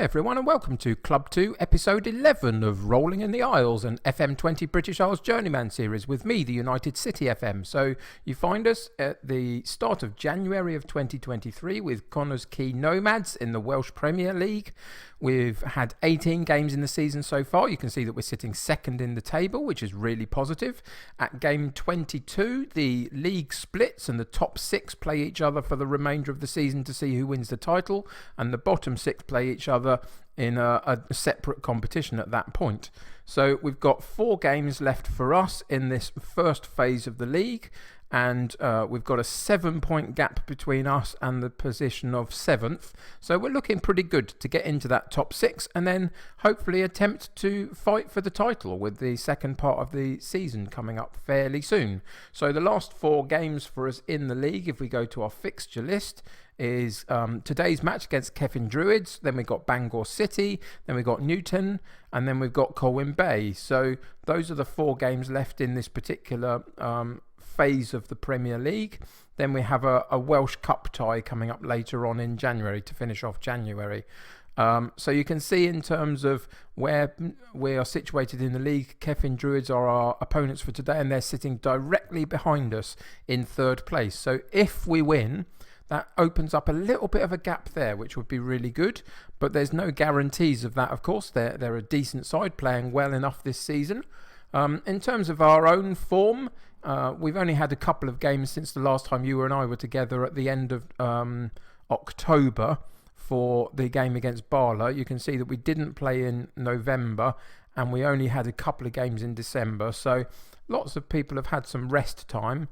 Hi everyone and welcome to Club 2 episode 11 of Rolling in the Isles, an FM20 British Isles Journeyman series with me, the United City FM. So you find us at the start of January of 2023 with Connah's Quay Nomads in the Welsh Premier League. We've had 18 games in the season so far. You can see that we're sitting second in the table, which is really positive. At game 22, the league splits and the top six play each other for the remainder of the season to see who wins the title, and the bottom six play each other in a separate competition at that point. So we've got 4 games left for us in this first phase of the league, and we've got a 7-point gap between us and the position of 7th. So we're looking pretty good to get into that top 6 and then hopefully attempt to fight for the title with the second part of the season coming up fairly soon. So the last 4 games for us in the league, if we go to our fixture list, is today's match against Cefn Druids, then we've got Bangor City, then we've got Newton, and then we've got Colwyn Bay. So those are the 4 games left in this particular phase of the Premier League. Then we have a Welsh Cup tie coming up later on in January to finish off January. So you can see in terms of where we are situated in the league, Cefn Druids are our opponents for today, and they're sitting directly behind us in 3rd place. So if we win, that opens up a little bit of a gap there, which would be really good. But there's no guarantees of that, of course. They're a decent side, playing well enough this season. In terms of our own form, we've only had a couple of games since the last time you and I were together at the end of October for the game against Barla. You can see that we didn't play in November and we only had a couple of games in December. So lots of people have had some rest time.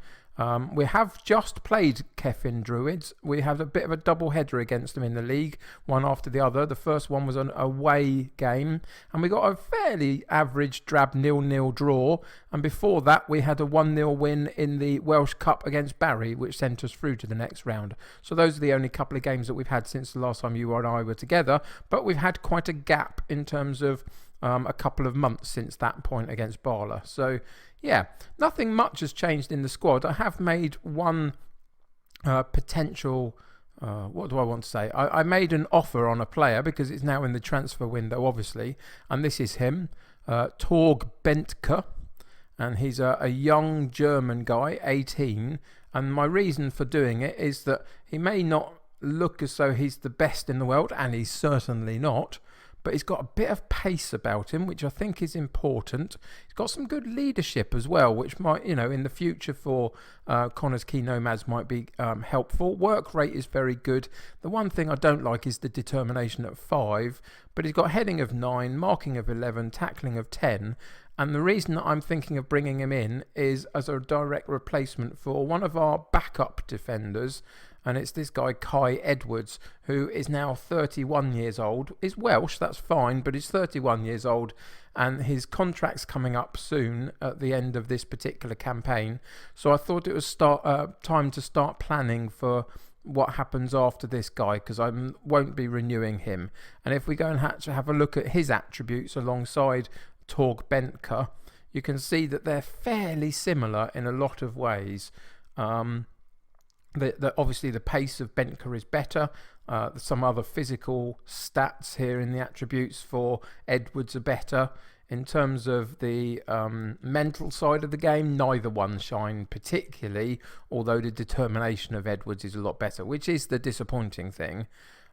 We have just played Cefn Druids. We have a bit of a double header against them in the league, one after the other. The first one was an away game, and we got a fairly average drab 0-0 draw. And before that, we had a 1-0 win in the Welsh Cup against Barry, which sent us through to the next round. So those are the only couple of games that we've had since the last time you and I were together. But we've had quite a gap in terms of a couple of months since that point against Barla. So yeah, nothing much has changed in the squad. I have made one potential, what do I want to say? I made an offer on a player because it's now in the transfer window, obviously. And this is him, Torg Bentke. And he's a young German guy, 18. And my reason for doing it is that he may not look as though he's the best in the world, and he's certainly not. But he's got a bit of pace about him, which I think is important. He's got some good leadership as well, which might, in the future for Connah's Quay Nomads might be helpful. Work rate is very good. The one thing I don't like is the determination at 5, but he's got heading of 9, marking of 11, tackling of 10. And the reason that I'm thinking of bringing him in is as a direct replacement for one of our backup defenders. And it's this guy, Kai Edwards, who is now 31 years old. He's Welsh, that's fine, but he's 31 years old. And his contract's coming up soon at the end of this particular campaign. So I thought it was time to start planning for what happens after this guy, because I won't be renewing him. And if we go and have a look at his attributes alongside Torg Bentke, you can see that they're fairly similar in a lot of ways. Obviously the pace of Bentke is better. Some other physical stats here in the attributes for Edwards are better. In terms of the mental side of the game, neither one shine particularly, although the determination of Edwards is a lot better, which is the disappointing thing.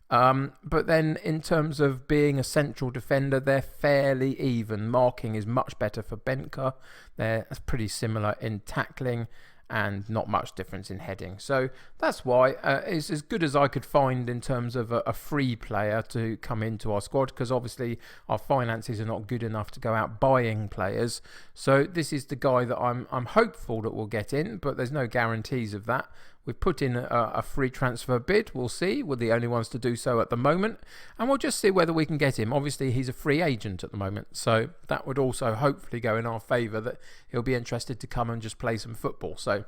But then in terms of being a central defender, they're fairly even. Marking is much better for Bentke. They're pretty similar in tackling, and not much difference in heading. So that's why it's as good as I could find in terms of a free player to come into our squad, because obviously our finances are not good enough to go out buying players. So this is the guy that I'm hopeful that we'll get in, but there's no guarantees of that. We've put in a free transfer bid. We'll see. We're the only ones to do so at the moment. And we'll just see whether we can get him. Obviously, he's a free agent at the moment. So that would also hopefully go in our favour, that he'll be interested to come and just play some football. So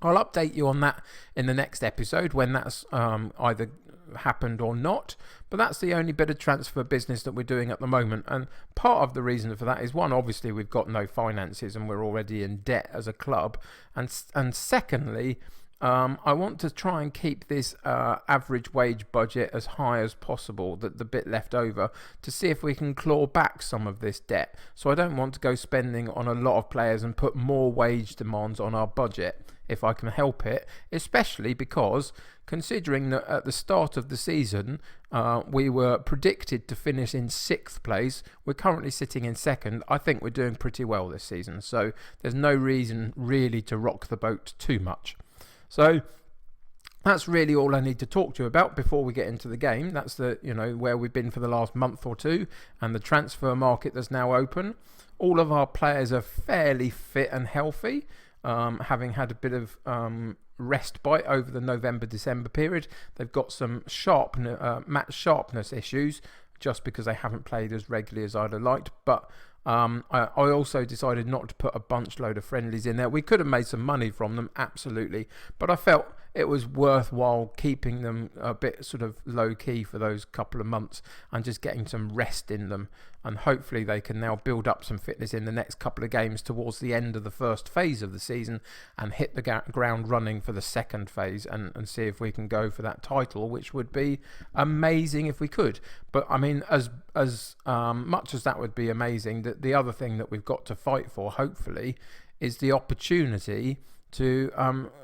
I'll update you on that in the next episode when that's either happened or not. But that's the only bit of transfer business that we're doing at the moment. And part of the reason for that is, one, obviously we've got no finances and we're already in debt as a club. And secondly, I want to try and keep this average wage budget as high as possible, the bit left over, to see if we can claw back some of this debt. So I don't want to go spending on a lot of players and put more wage demands on our budget if I can help it, especially because considering that at the start of the season we were predicted to finish in 6th place. We're currently sitting in 2nd. I think we're doing pretty well this season, so there's no reason really to rock the boat too much. So that's really all I need to talk to you about before we get into the game. That's where we've been for the last month or two, and the transfer market that's now open. All of our players are fairly fit and healthy, having had a bit of respite over the November-December period. They've got some match sharpness issues just because they haven't played as regularly as I'd have liked, but I also decided not to put a bunch load of friendlies in there. We could have made some money from them, absolutely, but I felt it was worthwhile keeping them a bit sort of low key for those couple of months and just getting some rest in them, and hopefully they can now build up some fitness in the next couple of games towards the end of the first phase of the season and hit the ground running for the second phase and see if we can go for that title, which would be amazing if we could. But I mean, as much as that would be amazing, the other thing that we've got to fight for, hopefully, is the opportunity to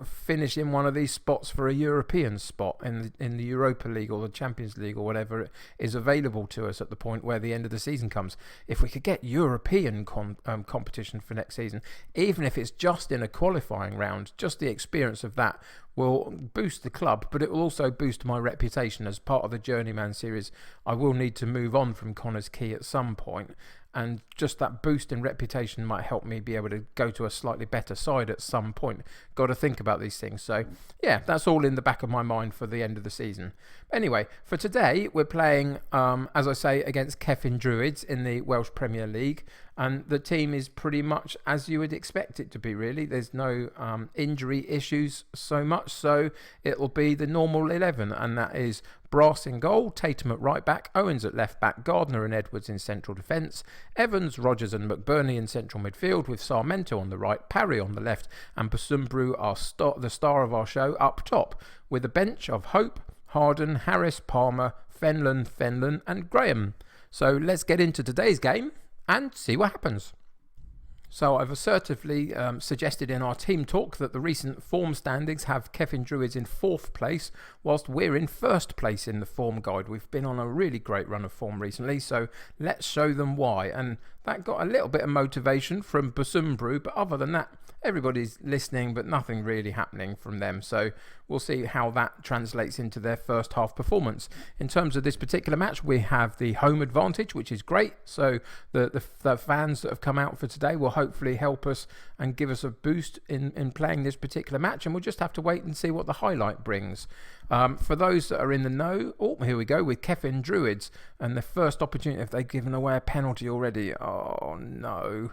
finish in one of these spots for a European spot in the Europa League or the Champions League or whatever is available to us at the point where the end of the season comes. If we could get European competition for next season, even if it's just in a qualifying round, just the experience of that will boost the club, but it will also boost my reputation as part of the Journeyman series. I will need to move on from Connors Quay at some point, and just that boost in reputation might help me be able to go to a slightly better side at some point. Got to think about these things. So yeah, that's all in the back of my mind for the end of the season. Anyway, for today we're playing, as I say, against Cefn Druids in the Welsh Premier League, and the team is pretty much as you would expect it to be, really. There's no injury issues so much, so it'll be the normal 11, and that is Brass in goal, Tatum at right back, Owens at left back, Gardner and Edwards in central defence, Evans, Rogers and McBurney in central midfield, with Sarmento on the right, Parry on the left, and Basumbru, the star of our show, up top, with a bench of Hope, Harden, Harris, Palmer, Fenlon and Graham. So let's get into today's game and see what happens. So I've assertively suggested in our team talk that the recent form standings have Cefn Druids in 4th place, whilst we're in 1st place in the form guide. We've been on a really great run of form recently, so let's show them why. And that got a little bit of motivation from Basumbru, but other than that, everybody's listening, but nothing really happening from them. So we'll see how that translates into their first half performance. In terms of this particular match, we have the home advantage, which is great. So the fans that have come out for today will hopefully help us and give us a boost in playing this particular match. And we'll just have to wait and see what the highlight brings. For those that are in the know, here we go with Cefn Druids. And the first opportunity, if they've given away a penalty already. Oh, no.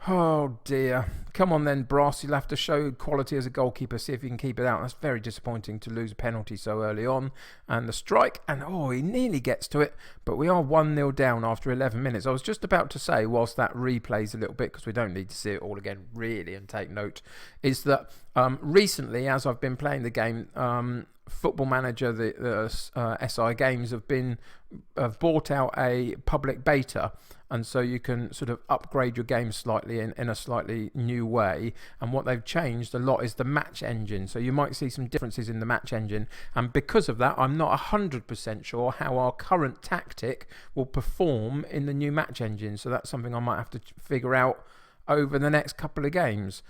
Oh dear. Come on then, Brass. You'll have to show quality as a goalkeeper. See if you can keep it out. That's very disappointing to lose a penalty so early on. And the strike. And he nearly gets to it. But we are 1-0 down after 11 minutes. I was just about to say, whilst that replays a little bit, because we don't need to see it all again really and take note, is that recently, as I've been playing the game, Football Manager, the SI Games have bought out a public beta, and so you can sort of upgrade your game slightly in a slightly new way. And what they've changed a lot is the match engine, so you might see some differences in the match engine, and because of that I'm not 100% sure how our current tactic will perform in the new match engine. So that's something I might have to figure out over the next couple of games,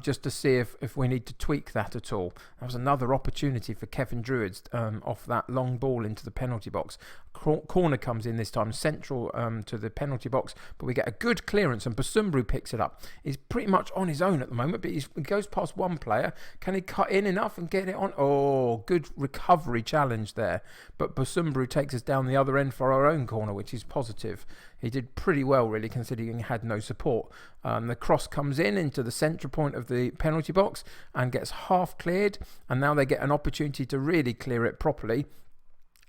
just to see if we need to tweak that at all. That was another opportunity for Cefn Druids off that long ball into the penalty box. Corner comes in this time, central to the penalty box, but we get a good clearance and Basumbru picks it up. He's pretty much on his own at the moment, but he goes past one player. Can he cut in enough and get it on? Oh, good recovery challenge there. But Basumbru takes us down the other end for our own corner, which is positive. He did pretty well, really, considering he had no support. The cross comes into the central point of the penalty box and gets half cleared, and now they get an opportunity to really clear it properly.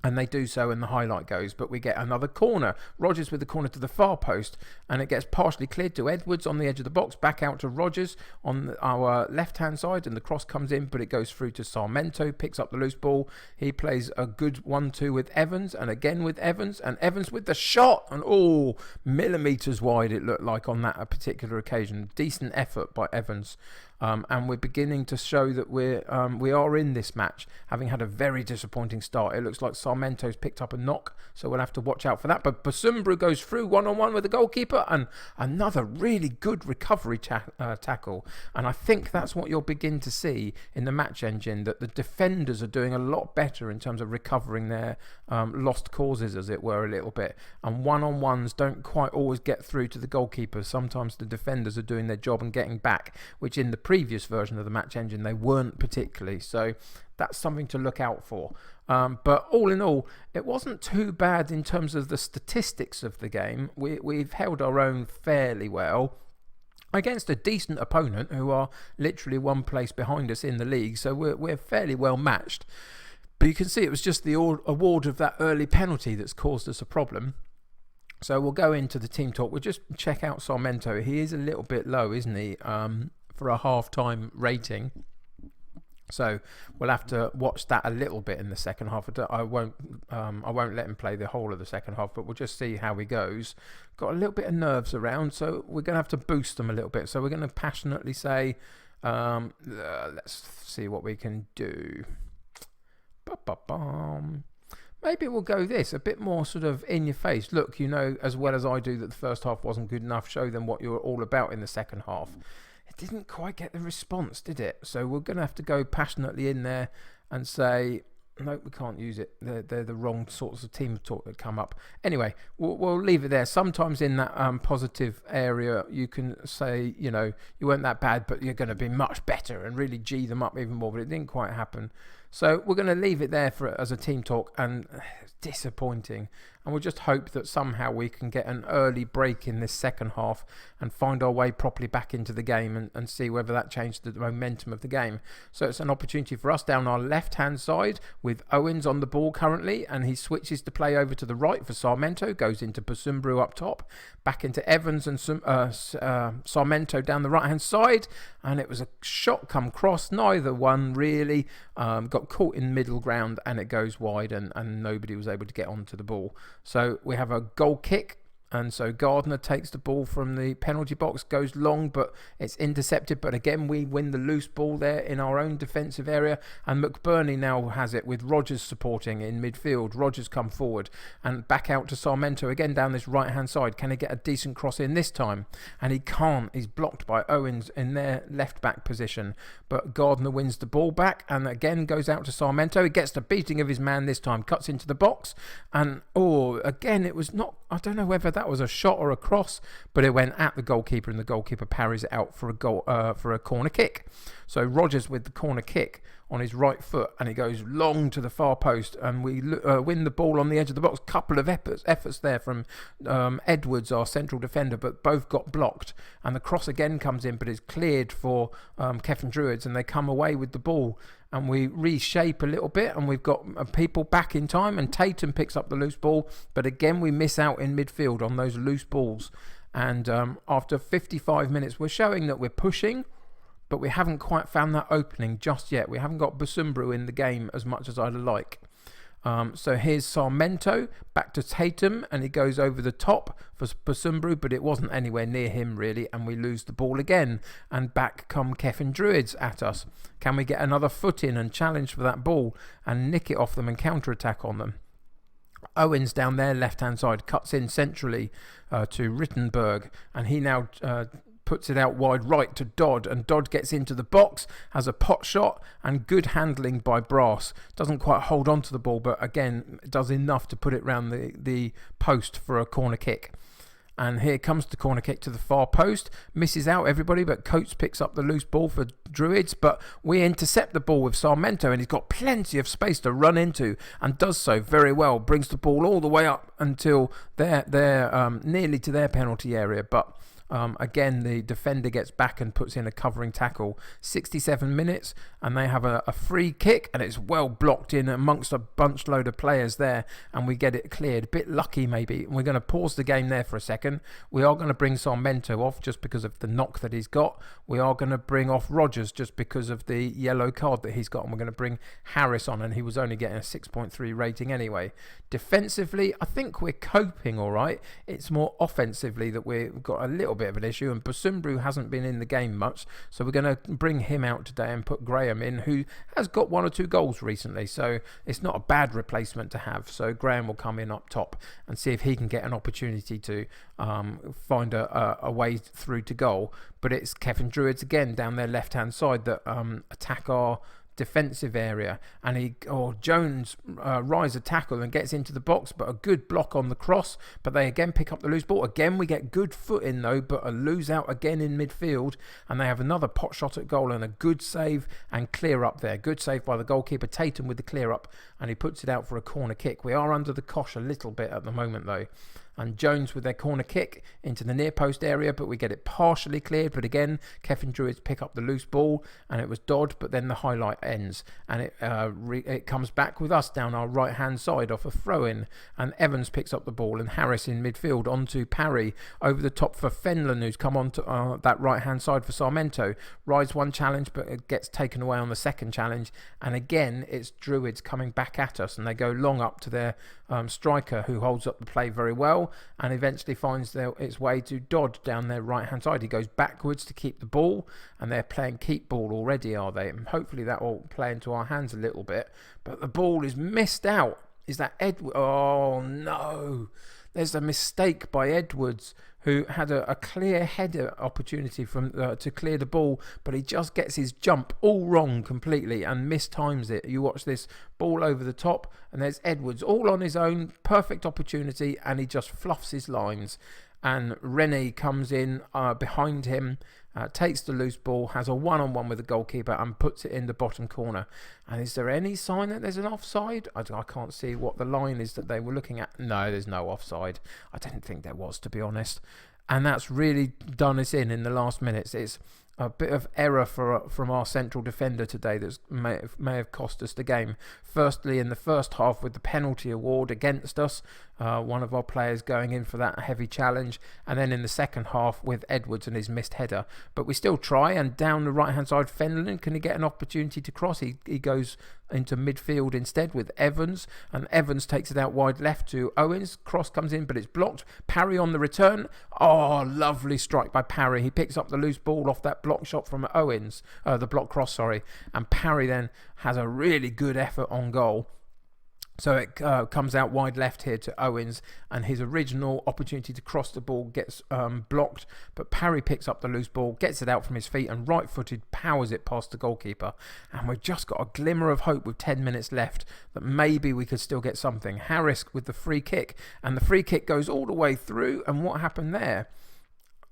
And they do so, and the highlight goes, but we get another corner. Rodgers with the corner to the far post, and it gets partially cleared to Edwards on the edge of the box, back out to Rodgers on our left-hand side, and the cross comes in, but it goes through to Sarmento, picks up the loose ball. He plays a good 1-2 with Evans, and again with Evans, and Evans with the shot, and millimetres wide it looked like on that particular occasion. Decent effort by Evans. And we're beginning to show that we are in this match, having had a very disappointing start. It looks like Sarmento's picked up a knock, so we'll have to watch out for that. But Basumbru goes through one-on-one with the goalkeeper, and another really good recovery tackle. And I think that's what you'll begin to see in the match engine, that the defenders are doing a lot better in terms of recovering their lost causes, as it were, a little bit. And one-on-ones don't quite always get through to the goalkeeper. Sometimes the defenders are doing their job and getting back, which in the previous version of the match engine they weren't particularly. So that's something to look out for. But all in all, it wasn't too bad in terms of the statistics of the game. We've held our own fairly well against a decent opponent who are literally one place behind us in the league, so we're fairly well matched. But you can see it was just the award of that early penalty that's caused us a problem. So we'll go into the team talk. We'll just check out Sarmento. He is a little bit low, isn't he, for a half-time rating. So we'll have to watch that a little bit in the second half. I won't let him play the whole of the second half, but we'll just see how he goes. Got a little bit of nerves around, so we're going to have to boost them a little bit. So we're going to passionately say, let's see what we can do. Maybe we'll go this, a bit more sort of in your face. Look, you know as well as I do that the first half wasn't good enough. Show them what you're all about in the second half. It didn't quite get the response, did it? So we're going to have to go passionately in there and say, no, we can't use it. They're the wrong sorts of team talk that come up. Anyway, we'll leave it there. Sometimes in that positive area, you can say, you know, you weren't that bad, but you're going to be much better and really G them up even more. But it didn't quite happen. So we're going to leave it there as a team talk, and disappointing. And we'll just hope that somehow we can get an early break in this second half and find our way properly back into the game and see whether that changed the momentum of the game. So it's an opportunity for us down our left-hand side with Owens on the ball currently, and he switches to play over to the right for Sarmento, goes into Basumbru up top, back into Evans and Sarmento down the right-hand side, and it was a shot come cross. Neither one really got caught in middle ground, and it goes wide, and nobody was able to get onto the ball. So we have a goal kick, and so Gardner takes the ball from the penalty box, goes long, but it's intercepted. But again, we win the loose ball there in our own defensive area, and McBurney now has it with Rodgers supporting in midfield. Rodgers come forward and back out to Sarmento again down this right-hand side. Can he get a decent cross in this time? And he can't. He's blocked by Owens in their left-back position. But Gardner wins the ball back and again goes out to Sarmento. He gets the beating of his man this time, cuts into the box, and again, it was not, I don't know whether that was a shot or a cross, but it went at the goalkeeper, and the goalkeeper parries it out for a corner kick. So Rodgers with the corner kick on his right foot, and he goes long to the far post, and we win the ball on the edge of the box. Couple of efforts there from Edwards, our central defender, but both got blocked, and the cross again comes in, but is cleared for Cefn Druids, and they come away with the ball. And we reshape a little bit, and we've got people back in time, and Tatum picks up the loose ball, but again we miss out in midfield on those loose balls. And after 55 minutes, we're showing that we're pushing, but we haven't quite found that opening just yet. We haven't got Basumbru in the game as much as I'd like. So here's Sarmento back to Tatum, and he goes over the top for Basumbru, but it wasn't anywhere near him really, and we lose the ball again, and back come Cefn Druids at us. Can we get another foot in and challenge for that ball and nick it off them and counter-attack on them? Owens down there left hand side cuts in centrally to Rittenberg, and he now puts it out wide right to Dodd, and Dodd gets into the box, has a pot shot, and good handling by Brass. Doesn't quite hold on to the ball, but again does enough to put it round the post for a corner kick. And here comes the corner kick to the far post, misses out everybody, but Coates picks up the loose ball for Druids, but we intercept the ball with Sarmento, and he's got plenty of space to run into, and does so very well, brings the ball all the way up until they're nearly to their penalty area, but Again, the defender gets back and puts in a covering tackle. 67 minutes, and they have a free kick, and it's well blocked in amongst a bunch load of players there, and we get it cleared. A bit lucky maybe. We're going to pause the game there for a second. We are going to bring Sarmento off just because of the knock that he's got. We are going to bring off Rogers just because of the yellow card that he's got, and we're going to bring Harris on, and he was only getting a 6.3 rating anyway. Defensively, I think we're coping all right. It's more offensively that we've got a little bit of an issue, and Busumbru hasn't been in the game much, so we're going to bring him out today and put Graham in, who has got 1 or 2 goals recently, so it's not a bad replacement to have. So Graham will come in up top and see if he can get an opportunity to find a way through to goal. But it's Cefn Druids again down their left hand side that attack our defensive area, and Jones rise a tackle and gets into the box, but a good block on the cross, but they again pick up the loose ball. Again we get good foot in though, but a lose out again in midfield, and they have another pot shot at goal and a good save and clear up there. Good save by the goalkeeper Tatum with the clear up, and he puts it out for a corner kick. We are under the cosh a little bit at the moment though, and Jones with their corner kick into the near post area, but we get it partially cleared. But again, Cefn Druids pick up the loose ball, and it was Dodd, but then the highlight ends, and it comes back with us down our right hand side off a throw-in, and Evans picks up the ball, and Harris in midfield onto Parry, over the top for Fenlon, who's come onto that right hand side for Sarmento. Rides one challenge, but it gets taken away on the second challenge, and again it's Druids coming back at us, and they go long up to their striker, who holds up the play very well, and eventually finds its way to Dodd down their right hand side. He goes backwards to keep the ball, and they're playing keep ball already, are they? And hopefully that will play into our hands a little bit, but the ball is missed out. Is that Edward? Oh no, there's a mistake by Edwards, who had a clear header opportunity to clear the ball, but he just gets his jump all wrong completely and mistimes it. You watch this ball over the top, and there's Edwards all on his own, perfect opportunity, and he just fluffs his lines. And Rennie comes in behind him, takes the loose ball, has a one-on-one with the goalkeeper and puts it in the bottom corner. And is there any sign that there's an offside? I can't see what the line is that they were looking at. No, there's no offside. I didn't think there was, to be honest. And that's really done us in the last minutes. It's a bit of error from our central defender today that may have cost us the game. Firstly, in the first half with the penalty award against us, one of our players going in for that heavy challenge, and then in the second half with Edwards and his missed header. But we still try, and down the right hand side, Fenlon, can he get an opportunity to cross? He goes into midfield instead with Evans, and Evans takes it out wide left to Owens. Cross comes in, but it's blocked. Parry on the return. Oh, lovely strike by Parry. He picks up the loose ball off that block shot from Owens, the block cross, sorry, and Parry then has a really good effort on goal. So it comes out wide left here to Owens, and his original opportunity to cross the ball gets blocked, but Parry picks up the loose ball, gets it out from his feet, and right-footed powers it past the goalkeeper. And we've just got a glimmer of hope with 10 minutes left that maybe we could still get something. Harris with the free kick, and the free kick goes all the way through, and what happened there?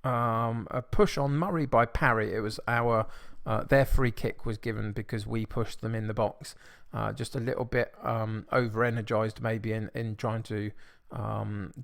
A push on Murray by Parry. It was their free kick was given because we pushed them in the box. Just a little bit over-energized maybe in trying to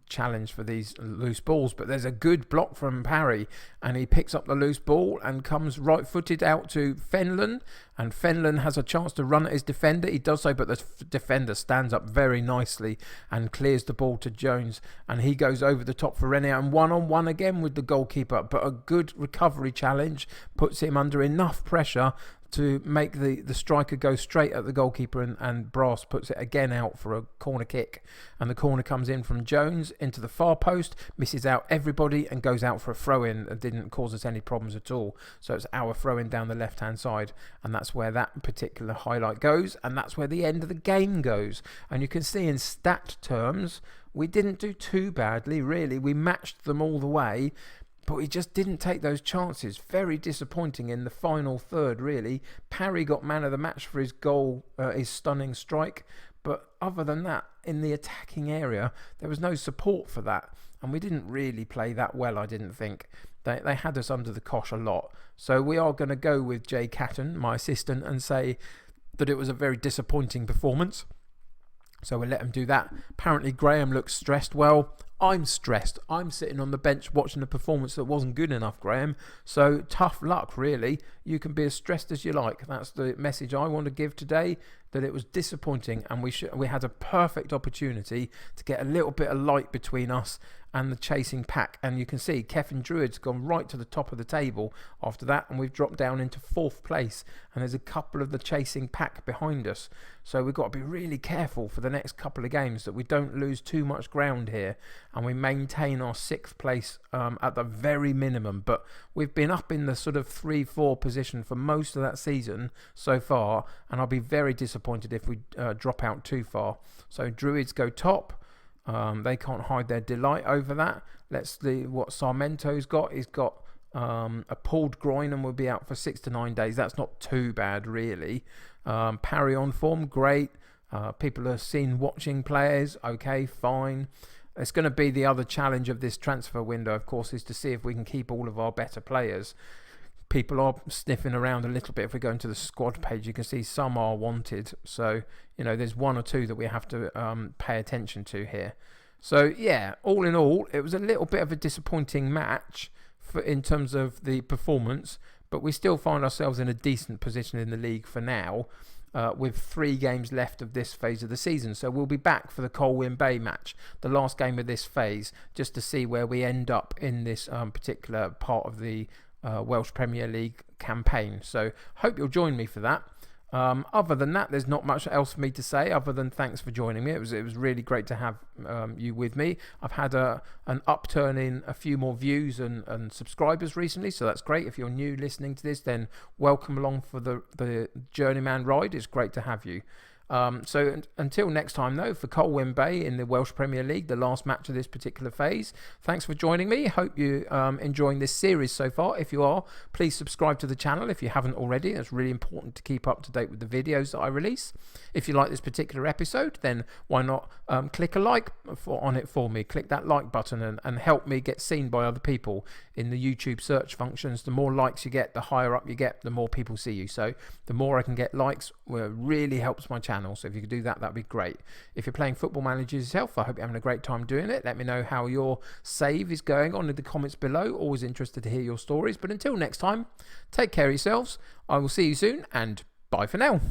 challenge for these loose balls, but there's a good block from Parry, and he picks up the loose ball and comes right-footed out to Fenlon, and Fenlon has a chance to run at his defender. He does so, but the defender stands up very nicely and clears the ball to Jones, and he goes over the top for Renier, and one-on-one again with the goalkeeper, but a good recovery challenge puts him under enough pressure to make the striker go straight at the goalkeeper, and Brass puts it again out for a corner kick, and the corner comes in from Jones into the far post, misses out everybody and goes out for a throw-in that didn't cause us any problems at all. So it's our throw-in down the left-hand side, and that's where that particular highlight goes, and that's where the end of the game goes. And you can see in stat terms we didn't do too badly really. We matched them all the way, but he just didn't take those chances. Very disappointing in the final third, really. Parry got man of the match for his goal, his stunning strike. But other than that, in the attacking area, there was no support for that. And we didn't really play that well, I didn't think. They had us under the cosh a lot. So we are going to go with Jay Catton, my assistant, and say that it was a very disappointing performance. So we'll let him do that. Apparently Graham looks stressed. Well, I'm stressed. I'm sitting on the bench watching a performance that wasn't good enough, Graham. So tough luck, really. You can be as stressed as you like. That's the message I want to give today, that it was disappointing, and we had a perfect opportunity to get a little bit of light between us and the chasing pack. And you can see Cefn Druids gone right to the top of the table after that, and we've dropped down into 4th place, and there's a couple of the chasing pack behind us. So we've got to be really careful for the next couple of games that we don't lose too much ground here, and we maintain our 6th place at the very minimum. But we've been up in the sort of 3-4 position for most of that season so far, and I'll be very disappointed if we drop out too far. So Druids go top. They can't hide their delight over that. Let's see what Sarmento's got. He's got a pulled groin and will be out for 6 to 9 days. That's not too bad, really. Parry on form, great. People are seen watching players. Okay, fine. It's going to be the other challenge of this transfer window, of course, is to see if we can keep all of our better players. People are sniffing around a little bit. If we go into the squad page, you can see some are wanted. So, there's 1 or 2 that we have to pay attention to here. So, yeah, all in all, it was a little bit of a disappointing match in terms of the performance, but we still find ourselves in a decent position in the league for now, with 3 games left of this phase of the season. So we'll be back for the Colwyn Bay match, the last game of this phase, just to see where we end up in this particular part of the Welsh Premier League campaign. So hope you'll join me for that. Other than that, there's not much else for me to say other than thanks for joining me. It was really great to have you with me. I've had an upturn in a few more views and subscribers recently, so that's great. If you're new listening to this, then welcome along for the Journeyman ride. It's great to have you. So until next time, though, for Colwyn Bay in the Welsh Premier League, the last match of this particular phase, thanks for joining me. Hope you're enjoying this series so far. If you are, please subscribe to the channel if you haven't already. It's really important to keep up to date with the videos that I release. If you like this particular episode, then why not click a like on it for me. Click that like button and help me get seen by other people in the YouTube search functions. The more likes you get, the higher up you get, the more people see you. So the more I can get likes, really helps my channel. So if you could do that, that'd be great. If you're playing Football Manager yourself, I hope you're having a great time doing it. Let me know how your save is going on in the comments below. Always interested to hear your stories. But until next time, take care of yourselves. I will see you soon, and bye for now.